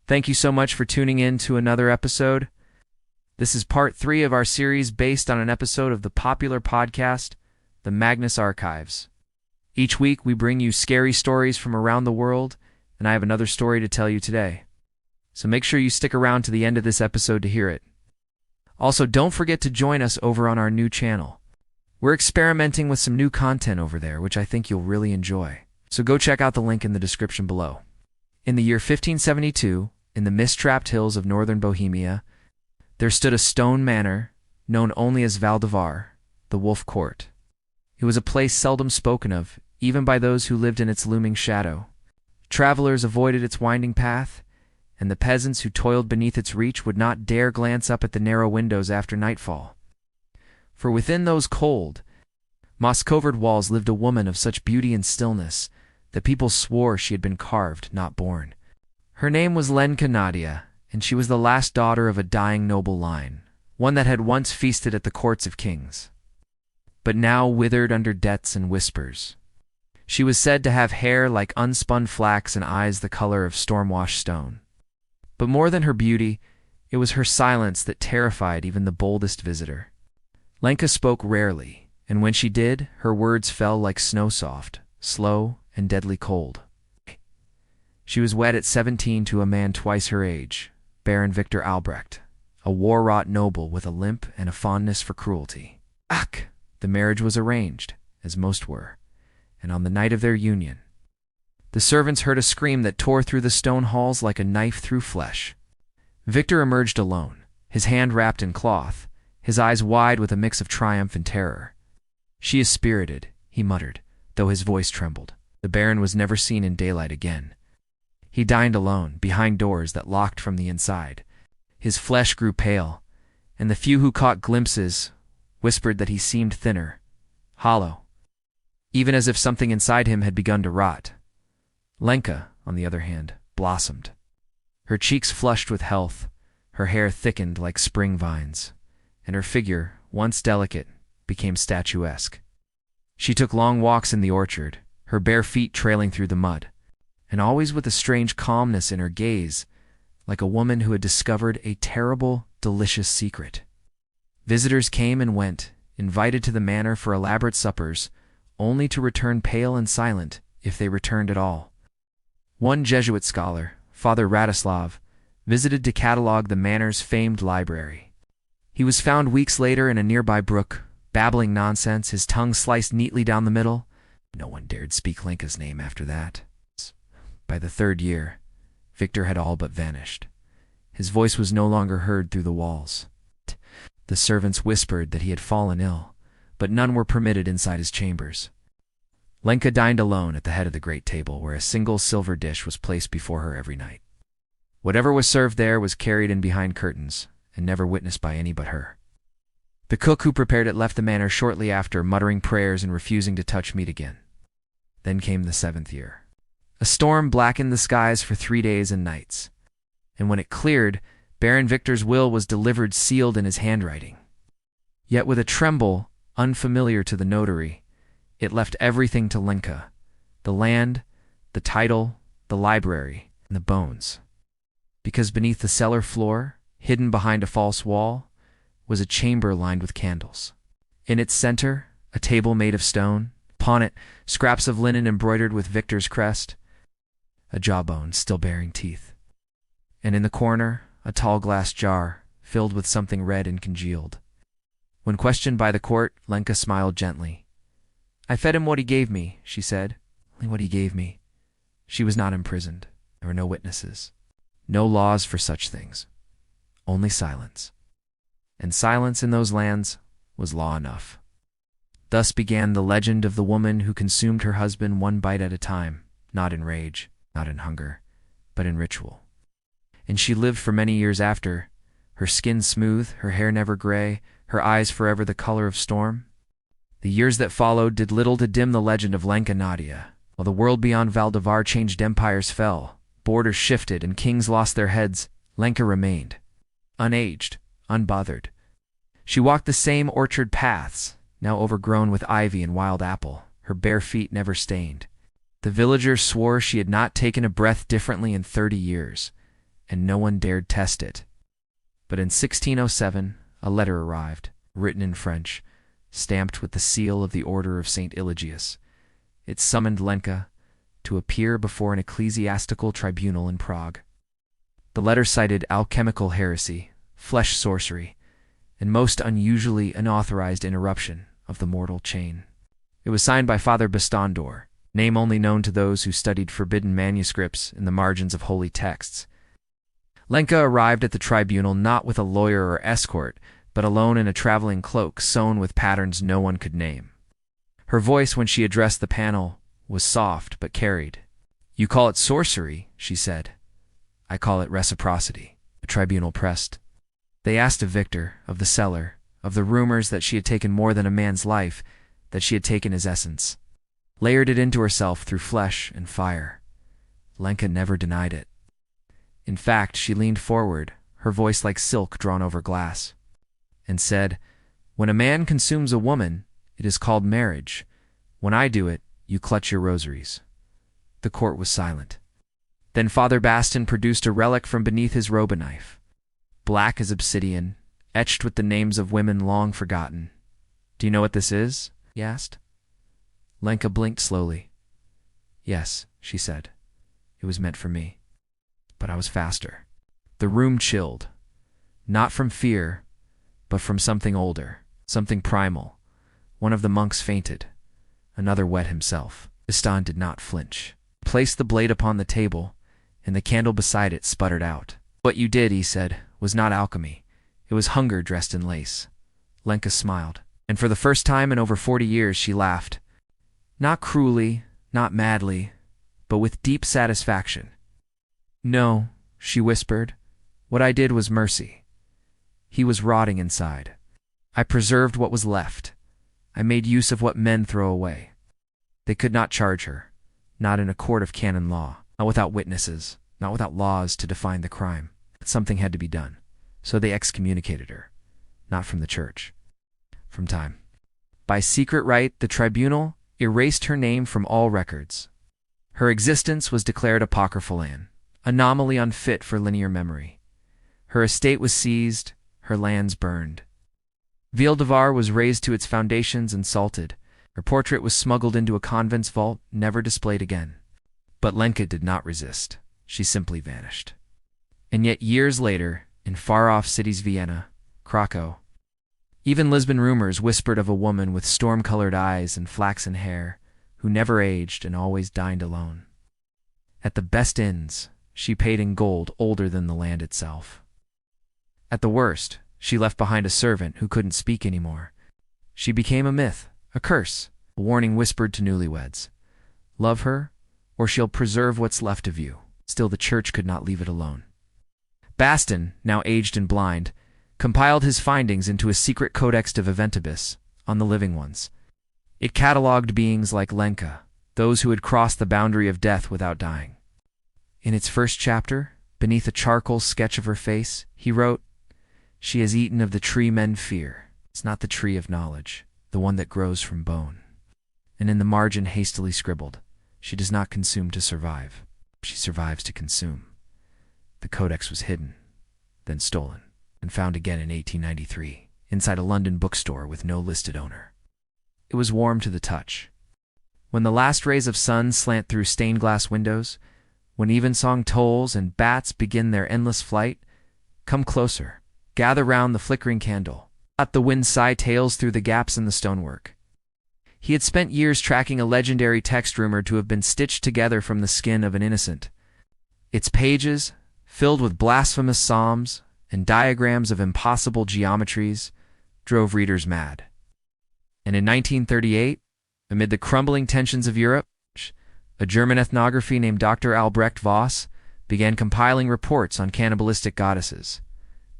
Thank you so much for tuning in to another episode. This is part 3 of our series based on an episode of the popular podcast, The Magnus Archives. Each week we bring you scary stories from around the world, and I have another story to tell you today. So make sure you stick around to the end of this episode to hear it. Also, don't forget to join us over on our new channel. We're experimenting with some new content over there, which I think you'll really enjoy. So go check out the link in the description below. In the year 1572, in the mist-trapped hills of northern Bohemia, there stood a stone manor known only as Valdivar, the Wolf Court. It was a place seldom spoken of, even by those who lived in its looming shadow. Travelers avoided its winding path, and the peasants who toiled beneath its reach would not dare glance up at the narrow windows after nightfall. For within those cold, moss-covered walls lived a woman of such beauty and stillness that people swore she had been carved, not born. Her name was Lenka Naděje, and she was the last daughter of a dying noble line, one that had once feasted at the courts of kings, but now withered under debts and whispers. She was said to have hair like unspun flax and eyes the color of storm-washed stone. But more than her beauty, it was her silence that terrified even the boldest visitor. Lenka spoke rarely, and when she did, her words fell like snow-soft, slow, and deadly cold. She was wed at 17 to a man twice her age, Baron Victor Albrecht, a war-wrought noble with a limp and a fondness for cruelty. Ach! The marriage was arranged, as most were, and on the night of their union, the servants heard a scream that tore through the stone halls like a knife through flesh. Victor emerged alone, his hand wrapped in cloth, his eyes wide with a mix of triumph and terror. "She is spirited," he muttered, though his voice trembled. The Baron was never seen in daylight again. He dined alone, behind doors that locked from the inside. His flesh grew pale, and the few who caught glimpses whispered that he seemed thinner, hollow, even as if something inside him had begun to rot. Lenka, on the other hand, blossomed. Her cheeks flushed with health, her hair thickened like spring vines, and her figure, once delicate, became statuesque. She took long walks in the orchard, her bare feet trailing through the mud, and always with a strange calmness in her gaze, like a woman who had discovered a terrible, delicious secret. Visitors came and went, invited to the manor for elaborate suppers, only to return pale and silent, if they returned at all. One Jesuit scholar, Father Radislav, visited to catalogue the manor's famed library. He was found weeks later in a nearby brook, babbling nonsense, his tongue sliced neatly down the middle. No one dared speak Lenka's name after that. By the 3rd year, Victor had all but vanished. His voice was no longer heard through the walls. The servants whispered that he had fallen ill, but none were permitted inside his chambers. Lenka dined alone at the head of the great table, where a single silver dish was placed before her every night. Whatever was served there was carried in behind curtains, and never witnessed by any but her. The cook who prepared it left the manor shortly after, muttering prayers and refusing to touch meat again. Then came the 7th year. A storm blackened the skies for 3 days and nights, and when it cleared, Baron Victor's will was delivered sealed in his handwriting. Yet with a tremble unfamiliar to the notary, it left everything to Lenka: the land, the title, the library, and the bones. Because beneath the cellar floor, hidden behind a false wall, was a chamber lined with candles. In its center, a table made of stone, upon it, scraps of linen embroidered with Victor's crest, a jawbone still bearing teeth. And in the corner, a tall glass jar, filled with something red and congealed. When questioned by the court, Lenka smiled gently. "I fed him what he gave me," she said. "Only what he gave me." She was not imprisoned. There were no witnesses. No laws for such things. Only silence. And silence in those lands was law enough. Thus began the legend of the woman who consumed her husband one bite at a time, not in rage, not in hunger, but in ritual. And she lived for many years after, her skin smooth, her hair never gray, her eyes forever the color of storm. The years that followed did little to dim the legend of Lenka Naděje. While the world beyond Valdivar changed, empires fell, borders shifted, and kings lost their heads, Lenka remained, unaged, unbothered. She walked the same orchard paths, now overgrown with ivy and wild apple, her bare feet never stained. The villagers swore she had not taken a breath differently in 30 years, and no one dared test it. But in 1607, a letter arrived, written in French, stamped with the seal of the Order of St. Eligius. It summoned Lenka to appear before an ecclesiastical tribunal in Prague. The letter cited alchemical heresy, flesh sorcery, and most unusually unauthorized interruption of the mortal chain. It was signed by Father Bastandor, name only known to those who studied forbidden manuscripts in the margins of holy texts. Lenka arrived at the tribunal not with a lawyer or escort, but alone in a traveling cloak sewn with patterns no one could name. Her voice, when she addressed the panel, was soft but carried. "You call it sorcery," she said. "I call it reciprocity." The tribunal pressed. They asked of Victor, of the cellar, of the rumors that she had taken more than a man's life, that she had taken his essence, layered it into herself through flesh and fire. Lenka never denied it. In fact, she leaned forward, her voice like silk drawn over glass, and said, "When a man consumes a woman, it is called marriage. When I do it, you clutch your rosaries." The court was silent. Then Father Bastin produced a relic from beneath his robe, a knife, black as obsidian, etched with the names of women long forgotten. "Do you know what this is?" he asked. Lenka blinked slowly. "Yes," she said. "It was meant for me." But I was faster. The room chilled, not from fear, but from something older, something primal. One of the monks fainted. Another wet himself. Bastin did not flinch. He placed the blade upon the table, and the candle beside it sputtered out. "What you did," he said, "was not alchemy. It was hunger dressed in lace." Lenka smiled, and for the first time in over 40 years she laughed. Not cruelly, not madly, but with deep satisfaction. "No," she whispered, "what I did was mercy. He was rotting inside. I preserved what was left. I made use of what men throw away. They could not charge her, not in a court of canon law, not without witnesses, not without laws to define the crime. But something had to be done, so they excommunicated her, not from the church, from time. By secret right, the tribunal erased her name from all records. Her existence was declared apocryphal, an anomaly unfit for linear memory. Her estate was seized, her lands burned. Ville-de-Var was razed to its foundations and salted. Her portrait was smuggled into a convent's vault, never displayed again. But Lenka did not resist. She simply vanished. And yet years later, in far-off cities Vienna, Krakow, even Lisbon, rumors whispered of a woman with storm-colored eyes and flaxen hair, who never aged and always dined alone. At the best inns, she paid in gold older than the land itself. At the worst, she left behind a servant who couldn't speak anymore. She became a myth, a curse, a warning whispered to newlyweds. Love her, or she'll preserve what's left of you. Still, the church could not leave it alone. Bastin, now aged and blind, compiled his findings into a secret codex de viventibus on the living ones. It catalogued beings like Lenka, those who had crossed the boundary of death without dying. In its first chapter, beneath a charcoal sketch of her face, he wrote, "She has eaten of the tree men fear. It's not the tree of knowledge, the one that grows from bone." And in the margin hastily scribbled, "She does not consume to survive. She survives to consume." The codex was hidden, then stolen, and found again in 1893, inside a London bookstore with no listed owner. It was warm to the touch. When the last rays of sun slant through stained glass windows, when evensong tolls and bats begin their endless flight, come closer, gather round the flickering candle, let the wind sigh tales through the gaps in the stonework. He had spent years tracking a legendary text rumored to have been stitched together from the skin of an innocent. Its pages, filled with blasphemous psalms and diagrams of impossible geometries, drove readers mad. And in 1938, amid the crumbling tensions of Europe, a German ethnography named Dr. Albrecht Voss began compiling reports on cannibalistic goddesses.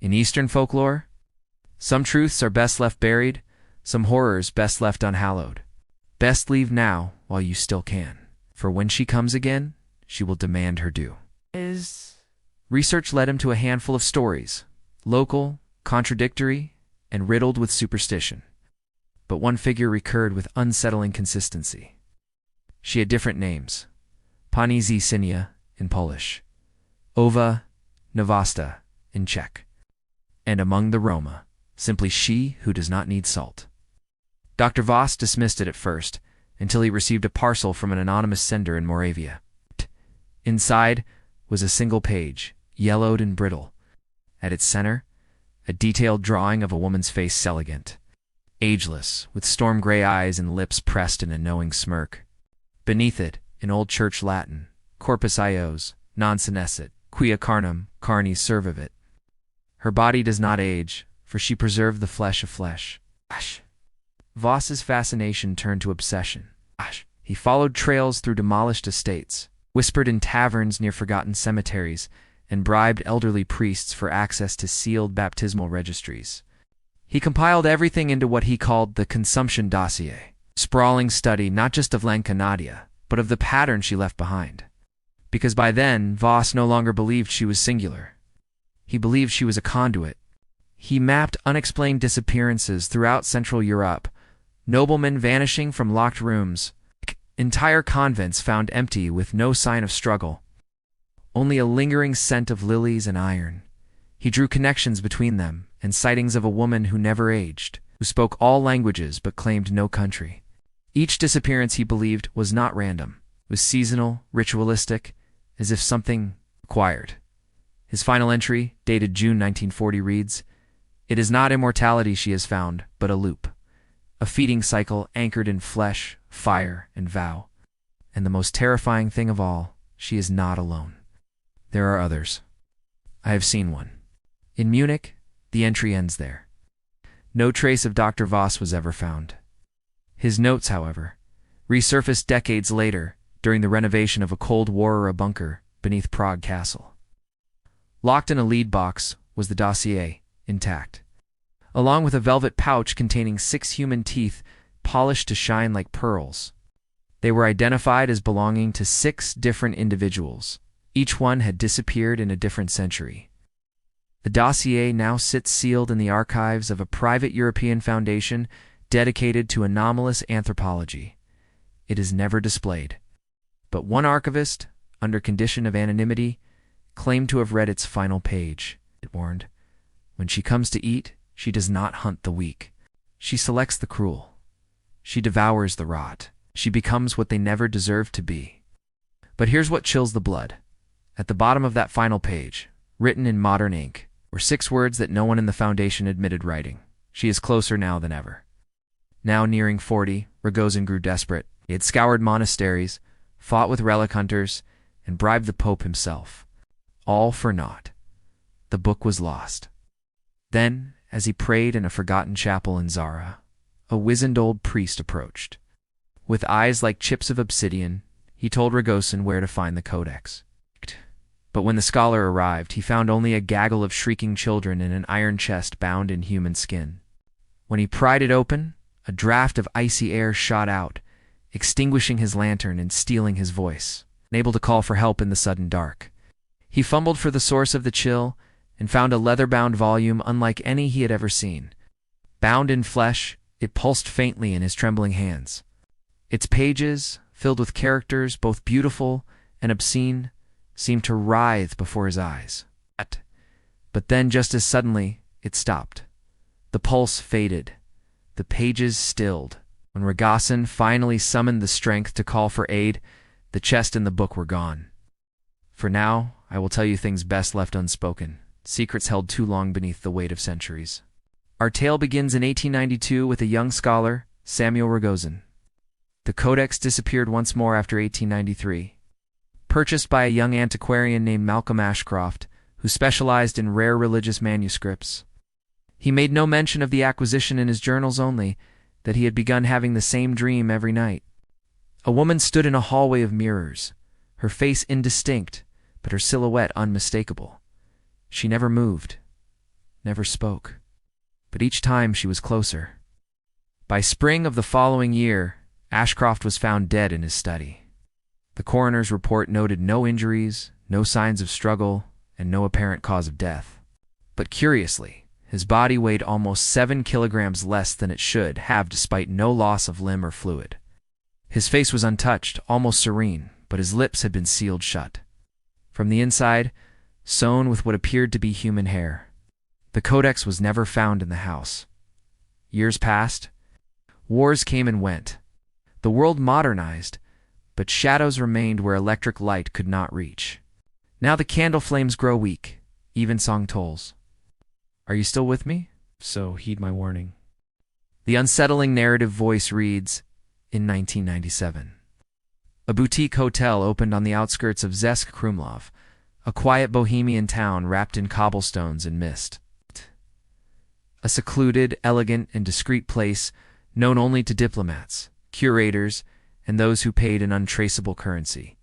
In Eastern folklore, some truths are best left buried, some horrors best left unhallowed. Best leave now while you still can, for when she comes again, she will demand her due. Research led him to a handful of stories, local, contradictory, and riddled with superstition. But one figure recurred with unsettling consistency. She had different names. Pani Zysinia in Polish, Ova Nevasta, in Czech. And among the Roma, simply she who does not need salt. Dr. Voss dismissed it at first, until he received a parcel from an anonymous sender in Moravia. Inside was a single page, yellowed and brittle. At its center, a detailed drawing of a woman's face elegant, ageless, with storm-gray eyes and lips pressed in a knowing smirk. Beneath it, in Old Church Latin, Corpus Ios, non senescit, quia carnem, carnis servavit. Her body does not age, for she preserved the flesh of flesh. Voss's fascination turned to obsession. He followed trails through demolished estates, whispered in taverns near forgotten cemeteries, and bribed elderly priests for access to sealed baptismal registries. He compiled everything into what he called the consumption dossier, sprawling study not just of Lenka Naděje, but of the pattern she left behind. Because by then, Voss no longer believed she was singular. He believed she was a conduit. He mapped unexplained disappearances throughout Central Europe, noblemen vanishing from locked rooms, entire convents found empty with no sign of struggle, only a lingering scent of lilies and iron. He drew connections between them and sightings of a woman who never aged, who spoke all languages but claimed no country. Each disappearance, he believed, was not random, was seasonal, ritualistic, as if something acquired. His final entry, dated June 1940, reads, "It is not immortality she has found, but a loop, a feeding cycle anchored in flesh, fire, and vow. And the most terrifying thing of all, she is not alone. There are others. I have seen one." In Munich, the entry ends there. No trace of Dr. Voss was ever found. His notes, however, resurfaced decades later during the renovation of a Cold War-era bunker beneath Prague Castle. Locked in a lead box was the dossier, intact, along with a velvet pouch containing 6 human teeth polished to shine like pearls. They were identified as belonging to 6 different individuals. Each one had disappeared in a different century. The dossier now sits sealed in the archives of a private European foundation dedicated to anomalous anthropology. It is never displayed. But one archivist, under condition of anonymity, claimed to have read its final page. It warned, "When she comes to eat, she does not hunt the weak. She selects the cruel. She devours the rot. She becomes what they never deserved to be." But here's what chills the blood. At the bottom of that final page, written in modern ink, were 6 words that no one in the foundation admitted writing. "She is closer now than ever." Now nearing 40, Rogozin grew desperate. He had scoured monasteries, fought with relic hunters, and bribed the Pope himself. All for naught. The book was lost. Then, as he prayed in a forgotten chapel in Zara, a wizened old priest approached. With eyes like chips of obsidian, he told Rogozin where to find the codex. But when the scholar arrived, he found only a gaggle of shrieking children in an iron chest bound in human skin. When he pried it open, a draft of icy air shot out, extinguishing his lantern and stealing his voice, unable to call for help in the sudden dark. He fumbled for the source of the chill and found a leather-bound volume unlike any he had ever seen. Bound in flesh, it pulsed faintly in his trembling hands. Its pages, filled with characters both beautiful and obscene, seemed to writhe before his eyes. But then, just as suddenly, it stopped. The pulse faded. The pages stilled. When Rogozin finally summoned the strength to call for aid, the chest and the book were gone. For now, I will tell you things best left unspoken, secrets held too long beneath the weight of centuries. Our tale begins in 1892 with a young scholar, Samuel Rogozin. The codex disappeared once more after 1893. Purchased by a young antiquarian named Malcolm Ashcroft, who specialized in rare religious manuscripts. He made no mention of the acquisition in his journals, only that he had begun having the same dream every night. A woman stood in a hallway of mirrors, her face indistinct, but her silhouette unmistakable. She never moved, never spoke, but each time she was closer. By spring of the following year, Ashcroft was found dead in his study. The coroner's report noted no injuries, no signs of struggle, and no apparent cause of death. But curiously, his body weighed almost 7 kilograms less than it should have, despite no loss of limb or fluid. His face was untouched, almost serene, but his lips had been sealed shut. From the inside, sewn with what appeared to be human hair. The codex was never found in the house. Years passed. Wars came and went. The world modernized, but shadows remained where electric light could not reach. Now the candle flames grow weak, evensong tolls. Are you still with me? So heed my warning. The unsettling narrative voice reads, in 1997. A boutique hotel opened on the outskirts of Zesk Krumlov, a quiet Bohemian town wrapped in cobblestones and mist. A secluded, elegant, and discreet place known only to diplomats, curators, and those who paid an untraceable currency.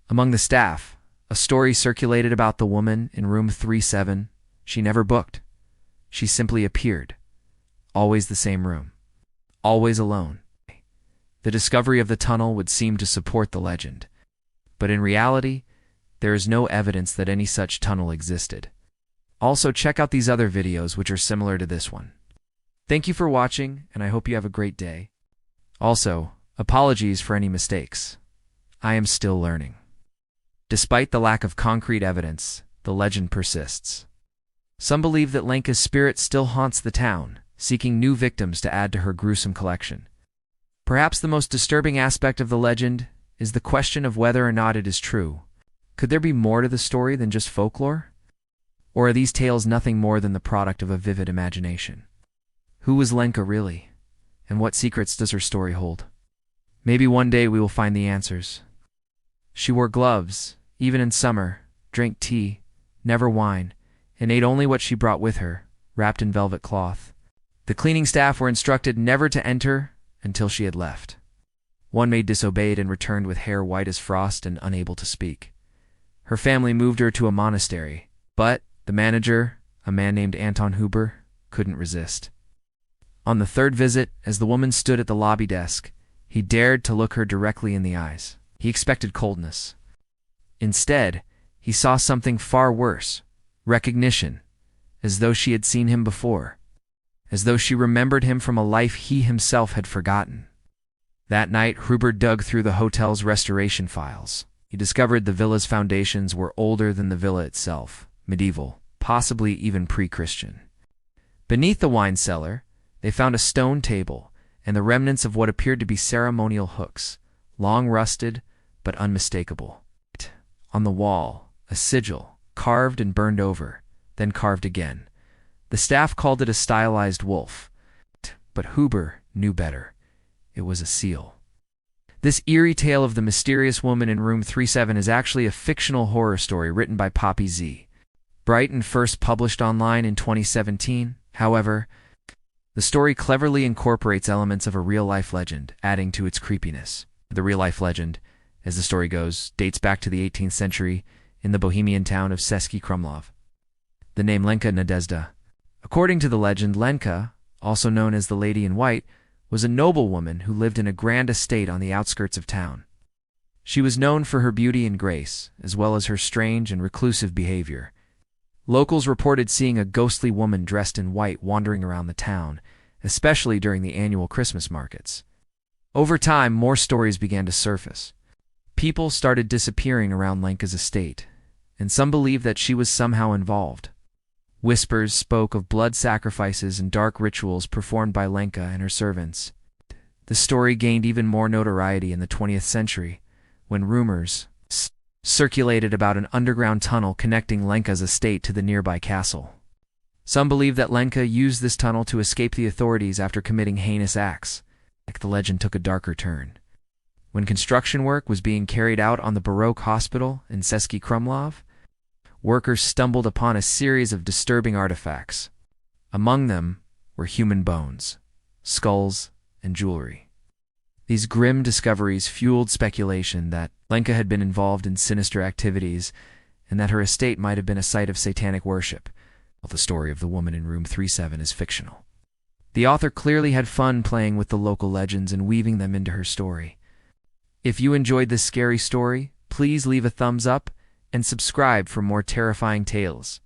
Among the staff, a story circulated about the woman in room 37. She never booked. She simply appeared. Always the same room. Always alone. The discovery of the tunnel would seem to support the legend. But in reality, there is no evidence that any such tunnel existed. Also, check out these other videos which are similar to this one. Thank you for watching, and I hope you have a great day. Also, apologies for any mistakes. I am still learning. Despite the lack of concrete evidence, the legend persists. Some believe that Lenka's spirit still haunts the town, seeking new victims to add to her gruesome collection. Perhaps the most disturbing aspect of the legend is the question of whether or not it is true. Could there be more to the story than just folklore? Or are these tales nothing more than the product of a vivid imagination? Who was Lenka really? And what secrets does her story hold? Maybe one day we will find the answers. She wore gloves, even in summer, drank tea, never wine, and ate only what she brought with her, wrapped in velvet cloth. The cleaning staff were instructed never to enter until she had left. One maid disobeyed and returned with hair white as frost and unable to speak. Her family moved her to a monastery, but the manager, a man named Anton Huber, couldn't resist. On the third visit, as the woman stood at the lobby desk, he dared to look her directly in the eyes. He expected coldness. Instead, he saw something far worse, recognition, as though she had seen him before, as though she remembered him from a life he himself had forgotten. That night, Huber dug through the hotel's restoration files. He discovered the villa's foundations were older than the villa itself, medieval, possibly even pre-Christian. Beneath the wine cellar, they found a stone table and the remnants of what appeared to be ceremonial hooks, long rusted but unmistakable. On the wall, a sigil, carved and burned over, then carved again. The staff called it a stylized wolf, but Huber knew better. It was a seal. This eerie tale of the mysterious woman in room 37 is actually a fictional horror story written by Poppy Z. Brighton first published online in 2017. However, the story cleverly incorporates elements of a real-life legend, adding to its creepiness. The real-life legend, as the story goes, dates back to the 18th century in the Bohemian town of Český Krumlov. The name Lenka Naděje. According to the legend, Lenka, also known as the Lady in White, was a noblewoman who lived in a grand estate on the outskirts of town. She was known for her beauty and grace, as well as her strange and reclusive behavior. Locals reported seeing a ghostly woman dressed in white wandering around the town, especially during the annual Christmas markets. Over time, more stories began to surface. People started disappearing around Lenka's estate, and some believed that she was somehow involved. Whispers spoke of blood sacrifices and dark rituals performed by Lenka and her servants. The story gained even more notoriety in the 20th century, when rumors circulated about an underground tunnel connecting Lenka's estate to the nearby castle. Some believe that Lenka used this tunnel to escape the authorities after committing heinous acts. The legend took a darker turn. When construction work was being carried out on the Baroque hospital in Český Krumlov, workers stumbled upon a series of disturbing artifacts. Among them were human bones, skulls, and jewelry. These grim discoveries fueled speculation that Lenka had been involved in sinister activities and that her estate might have been a site of satanic worship, while the story of the woman in room 37 is fictional. The author clearly had fun playing with the local legends and weaving them into her story. If you enjoyed this scary story, please leave a thumbs up and subscribe for more terrifying tales.